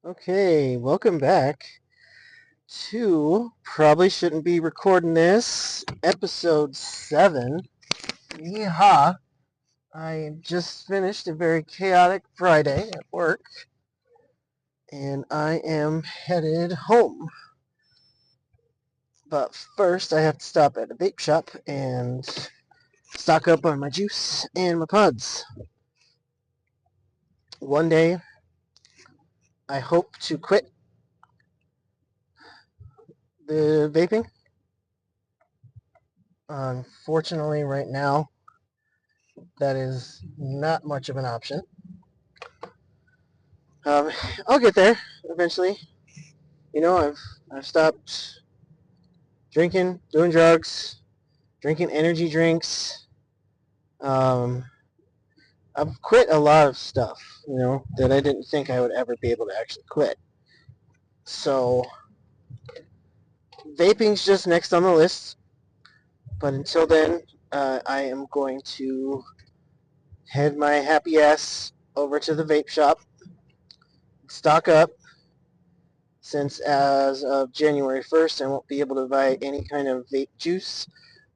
Okay, welcome back to probably shouldn't be recording this episode 7. Yeehaw! I just finished a very chaotic Friday at work and I am headed home. But first I have to stop at a vape shop and stock up on my juice and my pods. One day I hope to quit the vaping. Unfortunately right now that is not much of an option. Um, I'll get there eventually. I've stopped drinking, doing drugs, drinking energy drinks. Um, I've quit a lot of stuff, that I didn't think I would ever be able to actually quit. So vaping's just next on the list. But until then, I am going to head my happy ass over to the vape shop, stock up, since as of January 1st, I won't be able to buy any kind of vape juice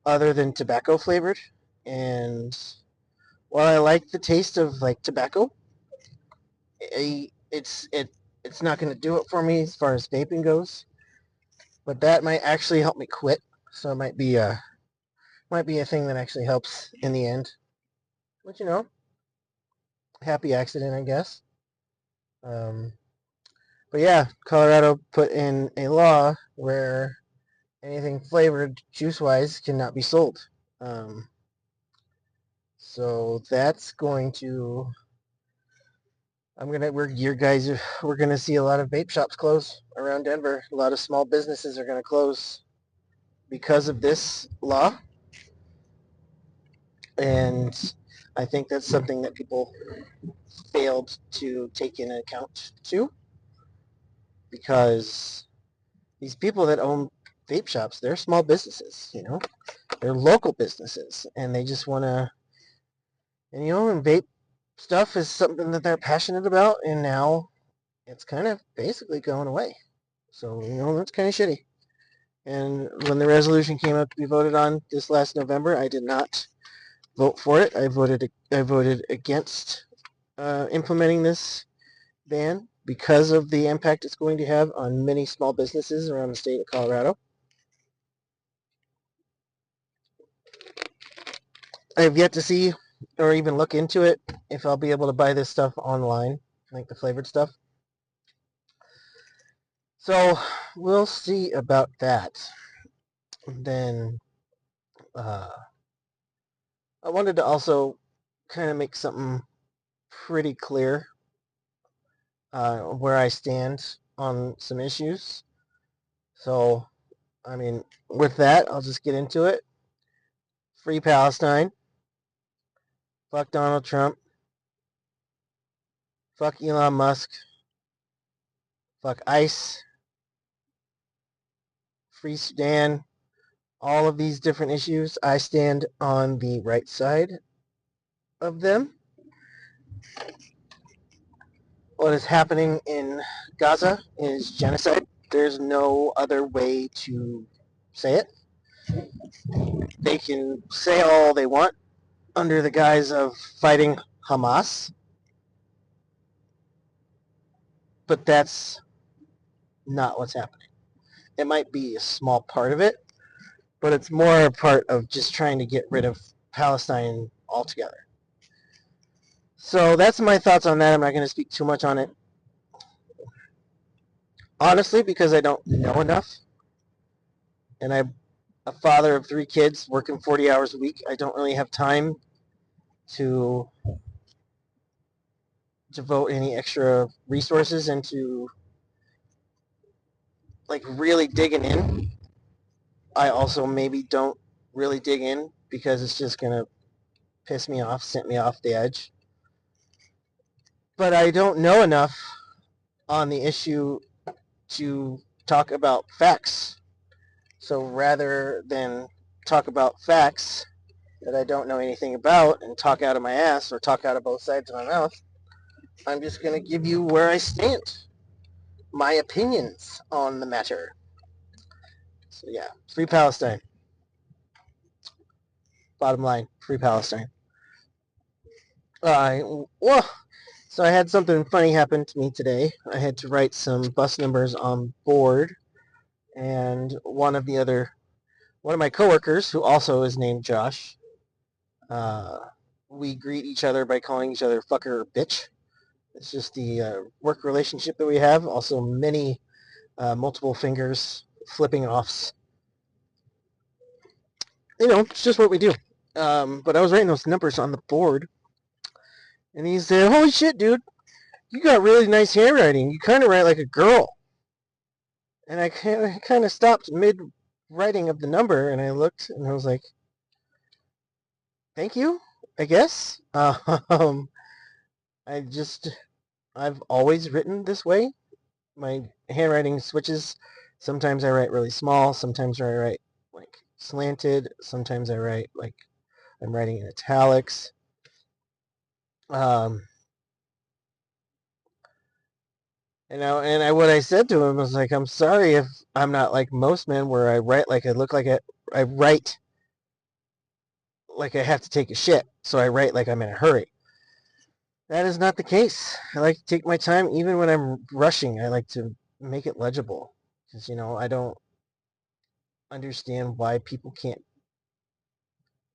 other than tobacco flavored. And while I like the taste of like tobacco, it's not going to do it for me as far as vaping goes. But that might actually help me quit. So it might be a thing that actually helps in the end. But happy accident, I guess. Um, but yeah, Colorado put in a law where anything flavored juice-wise cannot be sold. Um, so that's going to. We're gonna see a lot of vape shops close around Denver. A lot of small businesses are gonna close because of this law, and I think that's something that people failed to take into account too, because these people that own vape shops, they're small businesses, they're local businesses, and they just want to, and vape stuff is something that they're passionate about, and now it's kind of basically going away. So, that's kind of shitty. And when the resolution came up to be voted on this last November, I did not vote for it. I voted against implementing this ban because of the impact it's going to have on many small businesses around the state of Colorado. I have yet to see or even look into it if I'll be able to buy this stuff online, like the flavored stuff. So we'll see about that. Then I wanted to also kind of make something pretty clear where I stand on some issues. So, with that, I'll just get into it. Free Palestine. Fuck Donald Trump. Fuck Elon Musk. Fuck ICE. Free Sudan. All of these different issues, I stand on the right side of them. What is happening in Gaza is genocide. There's no other way to say it. They can say all they want under the guise of fighting Hamas, but that's not what's happening. It might be a small part of it, but it's more a part of just trying to get rid of Palestine altogether. So that's my thoughts on that. I'm not going to speak too much on it. Honestly, because I don't know enough, and I'm a father of 3 kids working 40 hours a week. I don't really have time to devote any extra resources into like really digging in. I also maybe don't really dig in because it's just going to piss me off, sent me off the edge. But I don't know enough on the issue to talk about facts. So rather than talk about facts that I don't know anything about and talk out of my ass or talk out of both sides of my mouth, I'm just going to give you where I stand. my opinions on the matter. So yeah, free Palestine. Bottom line, free Palestine. Well, so I had something funny happen to me today. I had to write some bus numbers on board, and one of my coworkers, who also is named Josh, we greet each other by calling each other fucker or bitch. It's just the work relationship that we have. Also, many multiple fingers, flipping offs. It's just what we do. But I was writing those numbers on the board, and he said, "Holy shit, dude, you got really nice handwriting. You kind of write like a girl." And I kind of stopped mid writing of the number, and I looked, and I was like, "Thank you, I guess." I've always written this way. My handwriting switches. Sometimes I write really small. Sometimes I write like slanted. Sometimes I write like I'm writing in italics. What I said to him was like, I'm sorry if I'm not like most men, where I write like I look like I write like I have to take a shit, so I write like I'm in a hurry. That is not the case. I like to take my time, even when I'm rushing. I like to make it legible, because I don't understand why people can't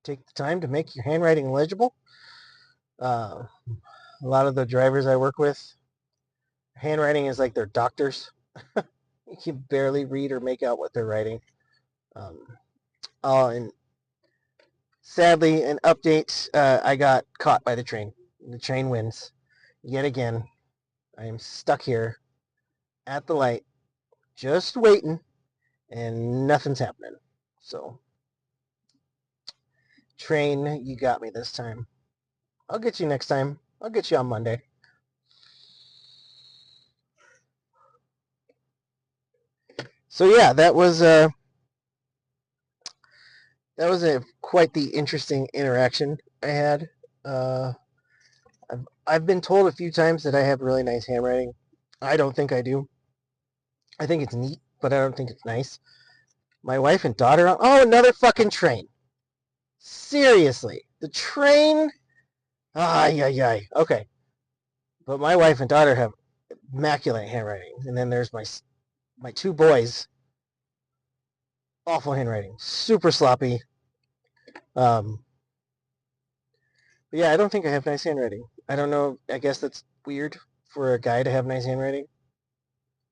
take the time to make your handwriting legible. A lot of the drivers I work with, handwriting is like their doctors. You can barely read or make out what they're writing. And sadly, an update, I got caught by the train. The train wins. Yet again, I am stuck here at the light, just waiting, and nothing's happening. So, train, you got me this time. I'll get you next time. I'll get you on Monday. So yeah, that was quite the interesting interaction I had. I've been told a few times that I have really nice handwriting. I don't think I do. I think it's neat, but I don't think it's nice. My wife and daughter, oh, another fucking train. Seriously, the train. Ay. Okay, but my wife and daughter have immaculate handwriting, and then there's my two boys. Awful handwriting, super sloppy. But yeah, I don't think I have nice handwriting. I don't know. I guess that's weird for a guy to have nice handwriting,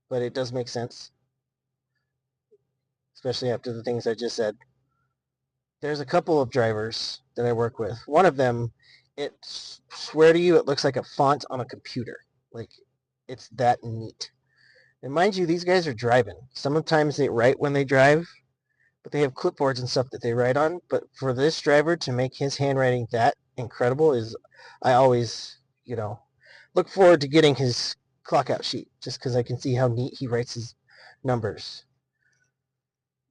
but it does make sense, especially after the things I just said. There's a couple of drivers that I work with. One of them, swear to you, it looks like a font on a computer. Like, it's that neat. And mind you, these guys are driving. Sometimes they write when they drive, but they have clipboards and stuff that they write on. But for this driver to make his handwriting that incredible I always, look forward to getting his clock out sheet, just because I can see how neat he writes his numbers.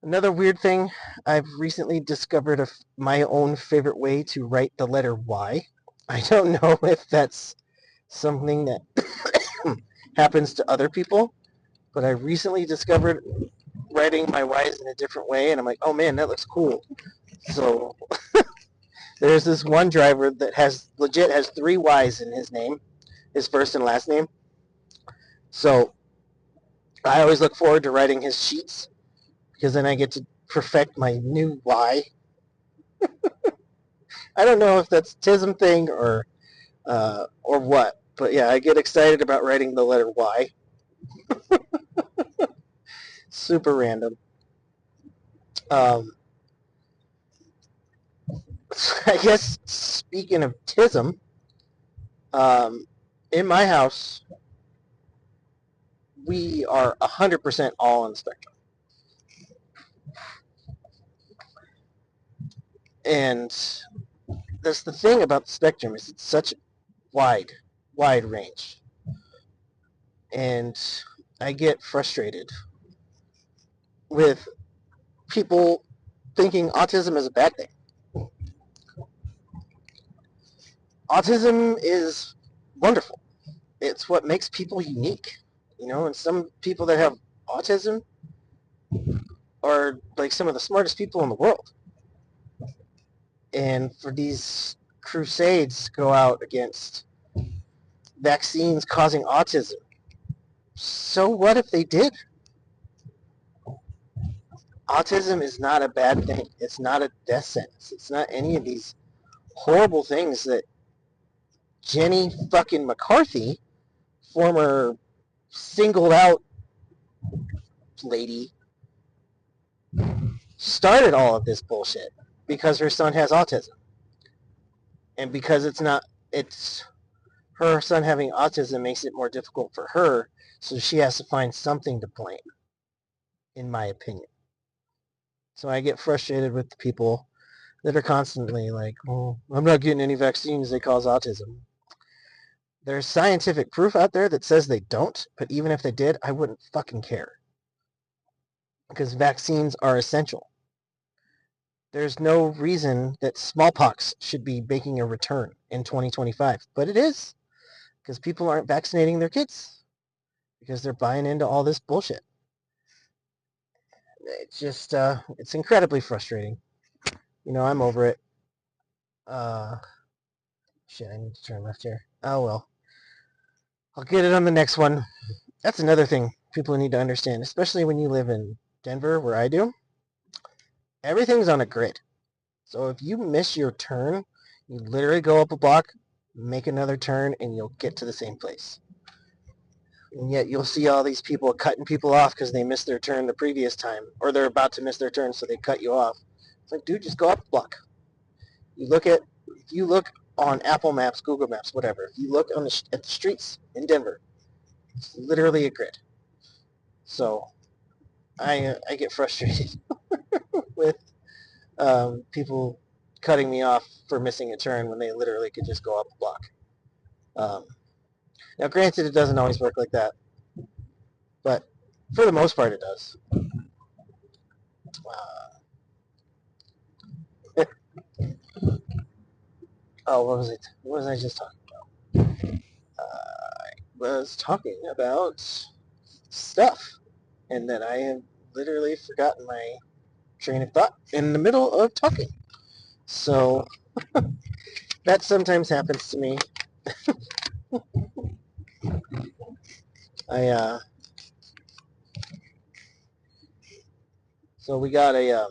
Another weird thing, I've recently discovered my own favorite way to write the letter Y. I don't know if that's something that happens to other people, but I recently discovered writing my Y's in a different way, and I'm like, oh man, that looks cool. So there's this one driver that has 3 Y's in his name, his first and last name. So I always look forward to writing his sheets, because then I get to perfect my new Y. I don't know if that's a TISM thing or what, but yeah, I get excited about writing the letter Y. Super random. I guess speaking of TISM, in my house, we are 100% all on the spectrum. And that's the thing about the spectrum, is it's such wide range. And I get frustrated with people thinking autism is a bad thing. Autism is wonderful. It's what makes people unique. And some people that have autism are like some of the smartest people in the world. And for these crusades to go out against vaccines causing autism, so what if they did? Autism is not a bad thing. It's not a death sentence. It's not any of these horrible things that Jenny fucking McCarthy, former singled out lady, started all of this bullshit because her son has autism. And because it's her son having autism makes it more difficult for her, so she has to find something to blame, in my opinion. So I get frustrated with the people that are constantly like, well, I'm not getting any vaccines, they cause autism. There's scientific proof out there that says they don't, but even if they did, I wouldn't fucking care. Because vaccines are essential. There's no reason that smallpox should be making a return in 2025, but it is, because people aren't vaccinating their kids, because they're buying into all this bullshit. It's just, it's incredibly frustrating. I'm over it. Shit, I need to turn left here. Oh well. I'll get it on the next one. That's another thing people need to understand, especially when you live in Denver, where I do. Everything's on a grid. So if you miss your turn, you literally go up a block, make another turn, and you'll get to the same place. And yet you'll see all these people cutting people off because they missed their turn the previous time, or they're about to miss their turn, so they cut you off. It's like, dude, just go up a block. If you look on Apple Maps, Google Maps, whatever, if you look at the streets in Denver, it's literally a grid. So I get frustrated with people cutting me off for missing a turn when they literally could just go up a block. Now, granted, it doesn't always work like that, but for the most part, it does. Oh, what was it? What was I just talking about? I was talking about stuff, and then I have literally forgotten my train of thought in the middle of talking. So that sometimes happens to me. I so we got a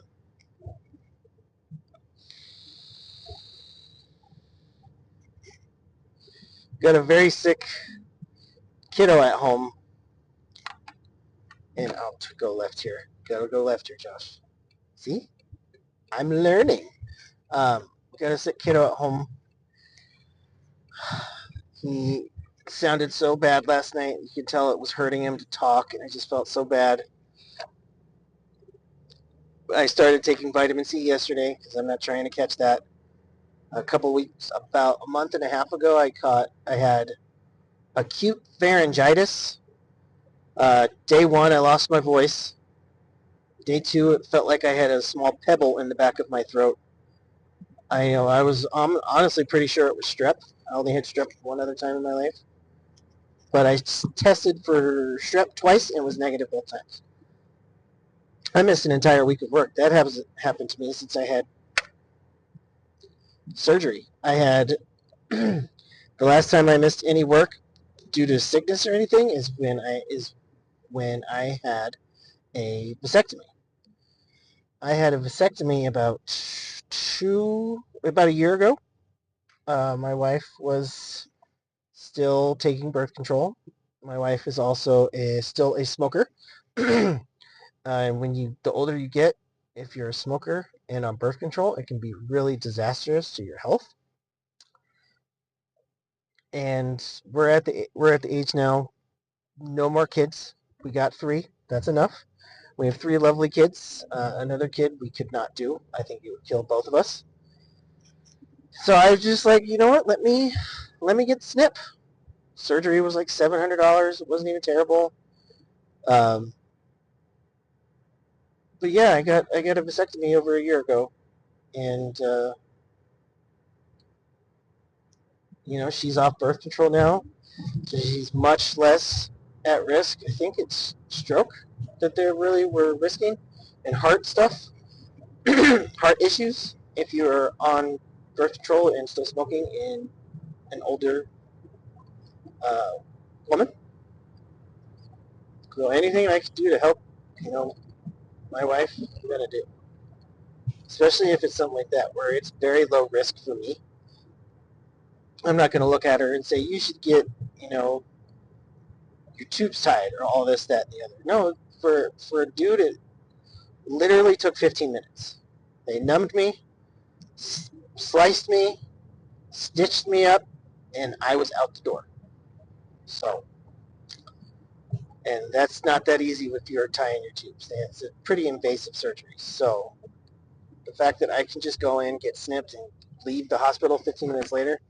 very sick kiddo at home, and I'll go left here. Gotta go left here, Josh. See, I'm learning. Got a sick kiddo at home. He sounded so bad last night. You could tell it was hurting him to talk, and I just felt so bad. I started taking vitamin C yesterday because I'm not trying to catch that. About a month and a half ago, I had acute pharyngitis. Day one, I lost my voice. Day two, it felt like I had a small pebble in the back of my throat. I was honestly pretty sure it was strep. I only had strep one other time in my life. But I tested for strep twice and was negative both times. I missed an entire week of work. That hasn't happened to me since I had surgery. I had the last time I missed any work due to sickness or anything is when I had a vasectomy. I had a vasectomy about a year ago. My wife was still taking birth control. My wife is also still a smoker. The older you get, if you're a smoker and on birth control, it can be really disastrous to your health. And we're at the age now. No more kids. We got 3. That's enough. We have 3 lovely kids. Another kid we could not do. I think it would kill both of us. So I was just like, you know what? Let me get snip. Surgery was like $700. It wasn't even terrible. But yeah, I got a vasectomy over a year ago, and she's off birth control now, so she's much less at risk. I think it's stroke that they really were risking, and heart stuff, heart issues. If you're on birth control and still smoking in an older uh, woman, so anything I can do to help, my wife, I'm gonna do. Especially if it's something like that where it's very low risk for me. I'm not gonna look at her and say you should get, your tubes tied or all this, that, and the other. No, for a dude, it literally took 15 minutes. They numbed me, sliced me, stitched me up, and I was out the door. So, and that's not that easy with your tying your tubes. It's a pretty invasive surgery. So, the fact that I can just go in, get snipped, and leave the hospital 15 minutes later,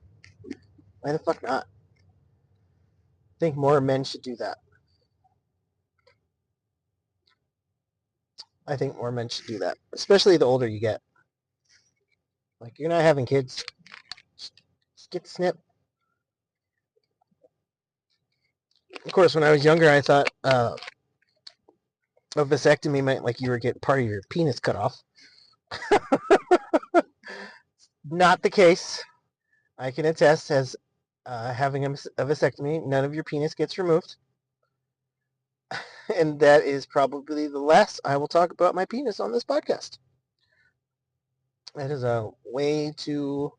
why the fuck not? I think more men should do that. I think more men should do that, especially the older you get. Like, you're not having kids, just get snipped. Of course, when I was younger, I thought a vasectomy meant like you were getting part of your penis cut off. Not the case. I can attest as having a vasectomy, none of your penis gets removed. And that is probably the last I will talk about my penis on this podcast. That is way too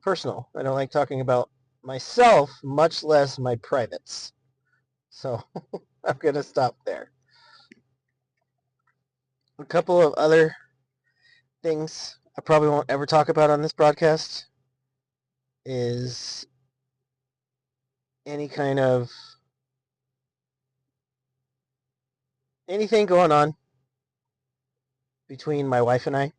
personal. I don't like talking about myself, much less my privates. So I'm going to stop there. A couple of other things I probably won't ever talk about on this broadcast is any kind of anything going on between my wife and I.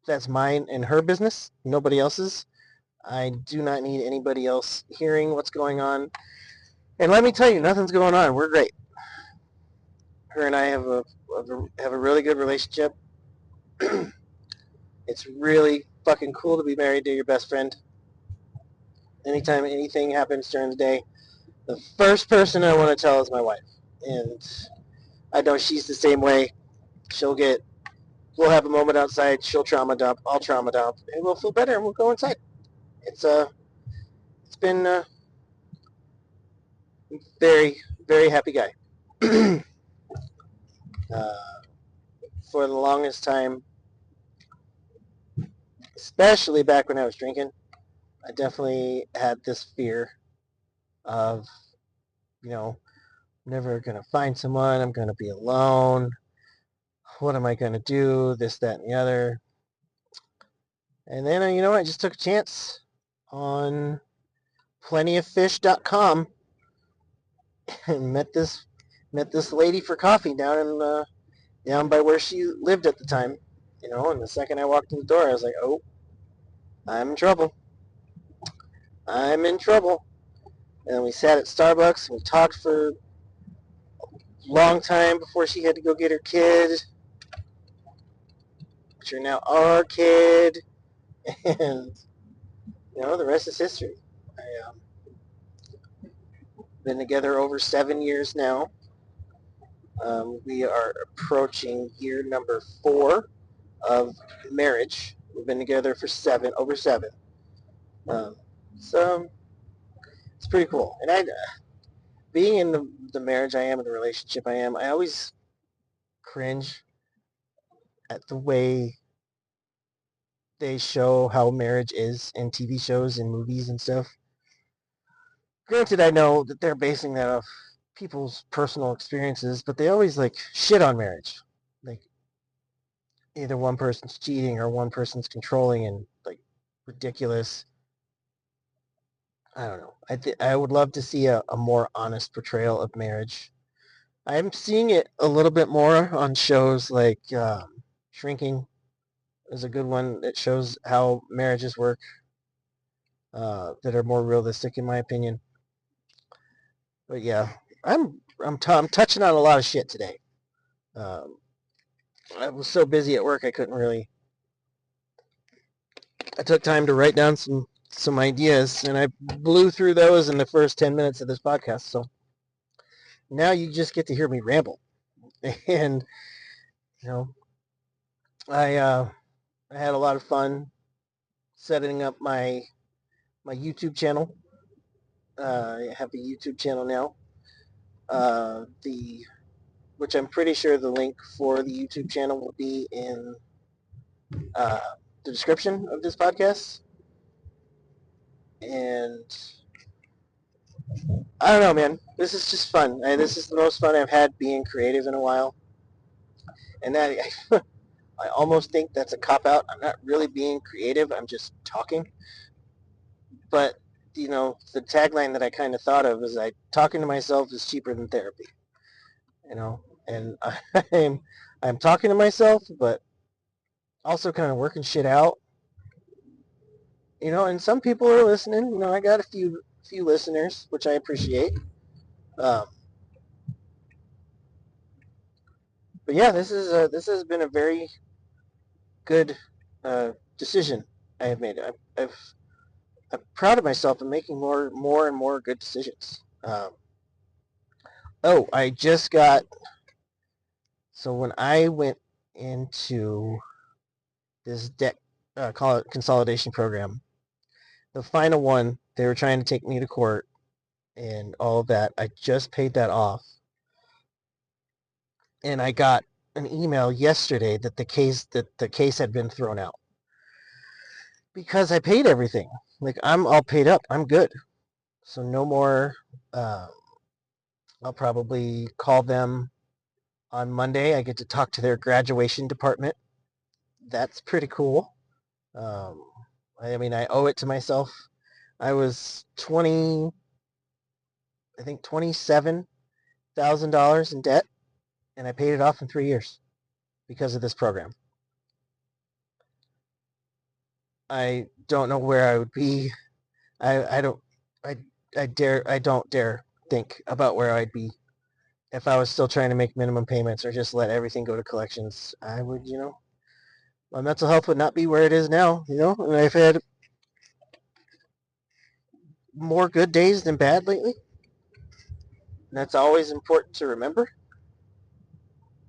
That's mine and her business, nobody else's. I do not need anybody else hearing what's going on. And let me tell you, nothing's going on. We're great. Her and I have a really good relationship. It's really fucking cool to be married to your best friend. Anytime anything happens during the day, the first person I want to tell is my wife. And I know she's the same way. We'll have a moment outside, she'll trauma dump, I'll trauma dump, and we'll feel better and we'll go inside. It's been a very, very happy guy. For the longest time, especially back when I was drinking, I definitely had this fear of, never going to find someone, I'm going to be alone, what am I going to do, this, that, and the other. And then, I just took a chance on plentyoffish.com and met this lady for coffee down by where she lived at the time. And the second I walked in the door, I was like, oh, I'm in trouble. I'm in trouble. And we sat at Starbucks and we talked for a long time before she had to go get her kid, which are now our kid. And, the rest is history. Been together over 7 years now. We are approaching year number 4 of marriage. We've been together for over 7. So it's pretty cool. And being in the marriage I am, in the relationship I am, I always cringe at the way they show how marriage is in TV shows and movies and stuff. Granted, I know that they're basing that off people's personal experiences, but they always shit on marriage. Like either one person's cheating or one person's controlling and ridiculous. I don't know. I would love to see a more honest portrayal of marriage. I'm seeing it a little bit more on shows like Shrinking is a good one that shows how marriages work that are more realistic in my opinion. But yeah, I'm touching on a lot of shit today. I was so busy at work I couldn't really. I took time to write down some some ideas, and I blew through those in the first 10 minutes of this podcast. So now you just get to hear me ramble. And, you know, I had a lot of fun setting up my YouTube channel. I have a YouTube channel now. Which I'm pretty sure the link for the YouTube channel will be in the description of this podcast. And I don't know, man. This is just fun. This is the most fun I've had being creative in a while. And that I almost think that's a cop-out. I'm not really being creative. I'm just talking. But, the tagline that I kind of thought of is talking to myself is cheaper than therapy. And I'm talking to myself, but also kind of working shit out. And some people are listening. I got a few listeners, which I appreciate. But yeah, this has been a very good decision I have made. I'm proud of myself in making more and more good decisions. I just got. So when I went into this debt consolidation program, the final one, they were trying to take me to court and all of that. I just paid that off. And I got an email yesterday that the case had been thrown out. Because I paid everything. Like, I'm all paid up. I'm good. So no more. I'll probably call them on Monday. I get to talk to their graduation department. That's pretty cool. I owe it to myself. I was $27,000 in debt, and I paid it off in 3 years because of this program. I don't know where I would be. I don't dare think about where I'd be if I was still trying to make minimum payments or just let everything go to collections. I would, my mental health would not be where it is now, and I've had more good days than bad lately. And that's always important to remember.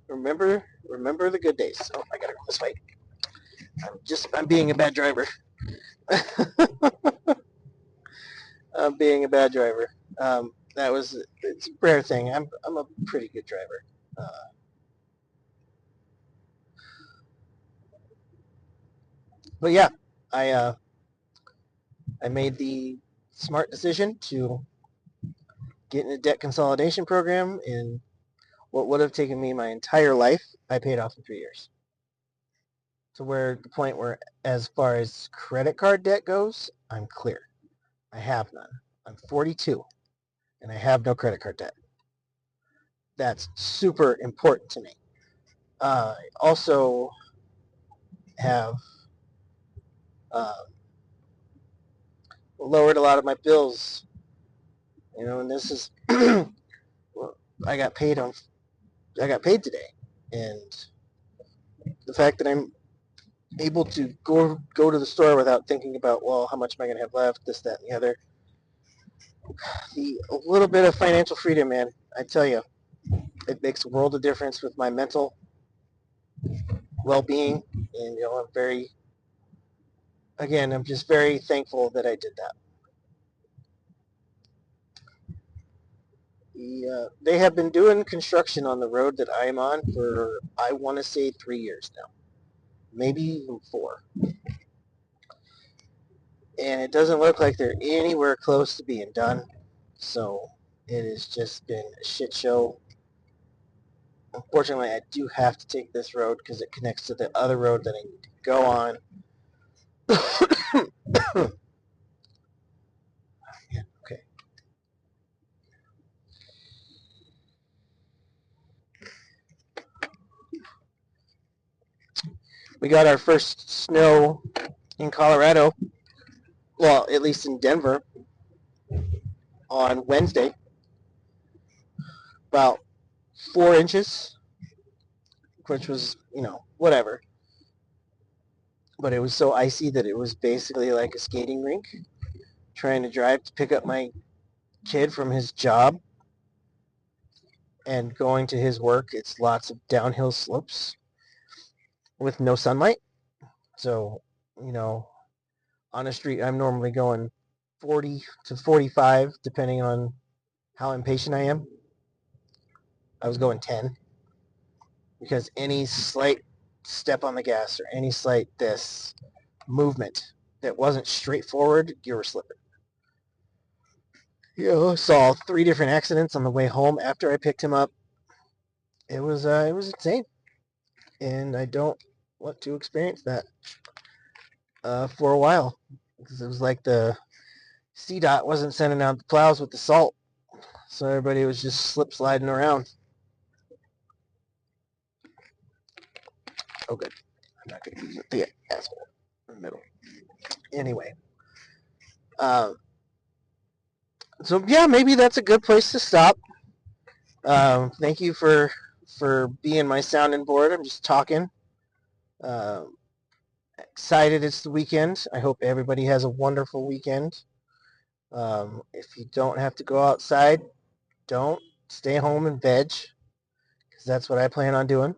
Remember the good days. Oh, I gotta go this way. I'm being a bad driver. I'm being a bad driver. It's a rare thing. I'm a pretty good driver. But yeah, I made the smart decision to get in a debt consolidation program, and what would have taken me my entire life, I paid off in 3 years. To where the point where, as far as credit card debt goes, I'm clear. I have none. I'm 42, and I have no credit card debt. That's super important to me. I also have lowered a lot of my bills, and this is well, I got paid today, and the fact that I'm able to go to the store without thinking about, well, how much am I going to have left, this, that, and the other. A little bit of financial freedom, man, I tell you, it makes a world of difference with my mental well-being, and I'm just very thankful that I did that. They have been doing construction on the road that I'm on for, I want to say, 3 years now, maybe even 4. And it doesn't look like they're anywhere close to being done. So it has just been a shit show. Unfortunately, I do have to take this road because it connects to the other road that I need to go on. Yeah, okay. We got our first snow in Colorado, well, at least in Denver, on Wednesday. About 4 inches, which was, whatever. but it was so icy that it was basically like a skating rink. Trying to drive to pick up my kid from his job and going to his work, it's lots of downhill slopes with no sunlight. So, you know, on a street, I'm normally going 40 to 45, depending on how impatient I am. I was going 10 because any slight step on the gas or any slight this movement that wasn't straightforward, you were slipping. You know, saw 3 different accidents on the way home after I picked him up. It was insane, and I don't want to experience that for a while, because it was like the CDOT wasn't sending out the plows with the salt, so everybody was just slip sliding around. Oh, good. I'm not going to use the asphalt in the middle. Anyway, so yeah, maybe that's a good place to stop. Thank you for being my sounding board. I'm just talking. Excited it's the weekend. I hope everybody has a wonderful weekend. If you don't have to go outside, don't. Stay home and veg, because that's what I plan on doing.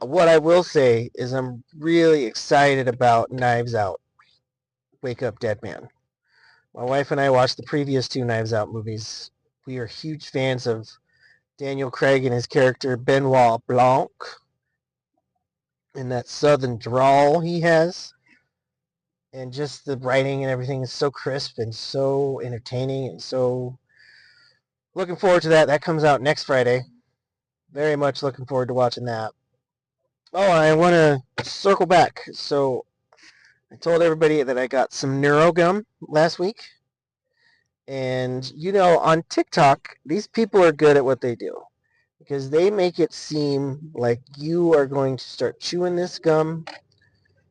What I will say is I'm really excited about Knives Out, Wake Up Dead Man. My wife and I watched the previous 2 Knives Out movies. We are huge fans of Daniel Craig and his character Benoit Blanc, and that southern drawl he has. And just the writing and everything is so crisp and so entertaining, and so looking forward to that. That comes out next Friday. Very much looking forward to watching that. Oh, I want to circle back. So I told everybody that I got some NeuroGum last week. And, you know, on TikTok, these people are good at what they do, because they make it seem like you are going to start chewing this gum,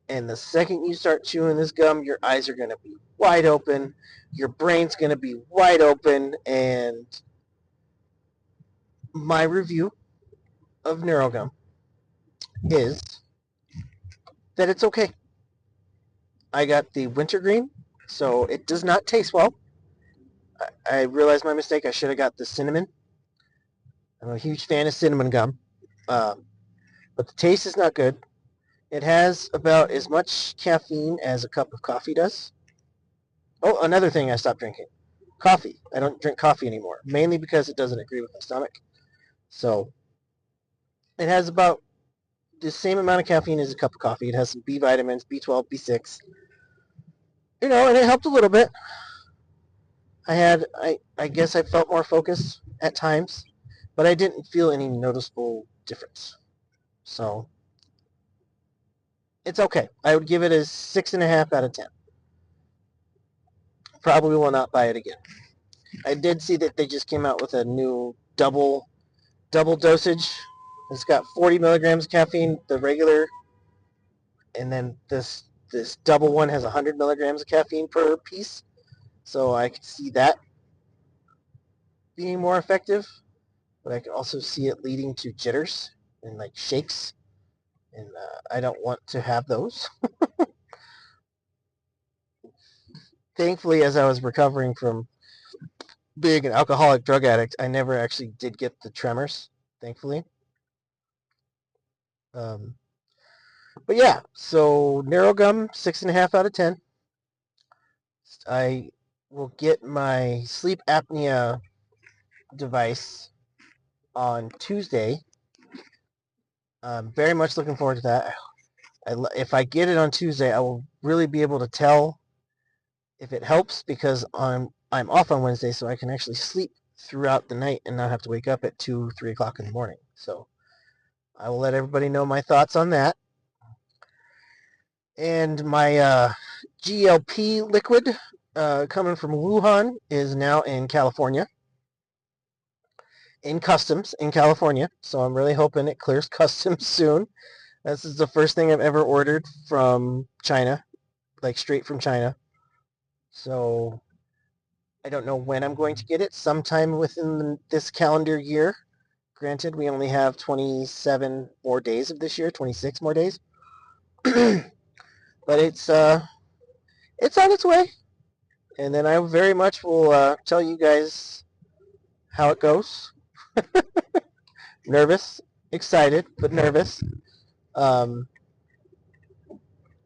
and the second you start chewing this gum, your eyes are going to be wide open, your brain's going to be wide open, and my review of NeuroGum is that it's okay. I got the wintergreen, so it does not taste well. I realized my mistake. I should have got the cinnamon. I'm a huge fan of cinnamon gum, but the taste is not good. It has about as much caffeine as a cup of coffee does. Oh, another thing I stopped drinking. Coffee. I don't drink coffee anymore, mainly because it doesn't agree with my stomach. So it has about the same amount of caffeine as a cup of coffee. It has some B vitamins, B12, B6. You know, and it helped a little bit. I guess I felt more focused at times, but I didn't feel any noticeable difference. So it's okay. I would give it a 6.5 out of 10. Probably will not buy it again. I did see that they just came out with a new double dosage. It's got 40 milligrams of caffeine, the regular, and then this double one has 100 milligrams of caffeine per piece. So I could see that being more effective, but I could also see it leading to jitters and like shakes, and I don't want to have those. Thankfully, as I was recovering from being an alcoholic drug addict, I never actually did get the tremors, thankfully. Um, but yeah, so NeuroGum, 6.5 out of 10. I will get my sleep apnea device on Tuesday. I'm very much looking forward to that. If I get it on Tuesday, I will really be able to tell if it helps, because I'm off on Wednesday, so I can actually sleep throughout the night and not have to wake up at 2, 3 o'clock in the morning. So I will let everybody know my thoughts on that. And my GLP liquid coming from Wuhan is now in California, in customs in California. So I'm really hoping it clears customs soon. This is the first thing I've ever ordered from China, like straight from China. So I don't know when I'm going to get it. Sometime within this calendar year, Granted, we only have 27 more days of this year, 26 more days. But it's on its way. And then I very much will tell you guys how it goes. Nervous, excited, but nervous. Um,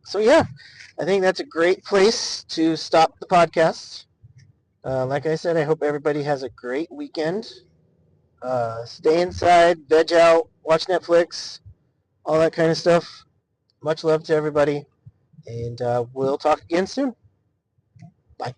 so yeah, I think that's a great place to stop the podcast. Like I said, I hope everybody has a great weekend. Stay inside, veg out, watch Netflix, all that kind of stuff. Much love to everybody, and we'll talk again soon. Bye.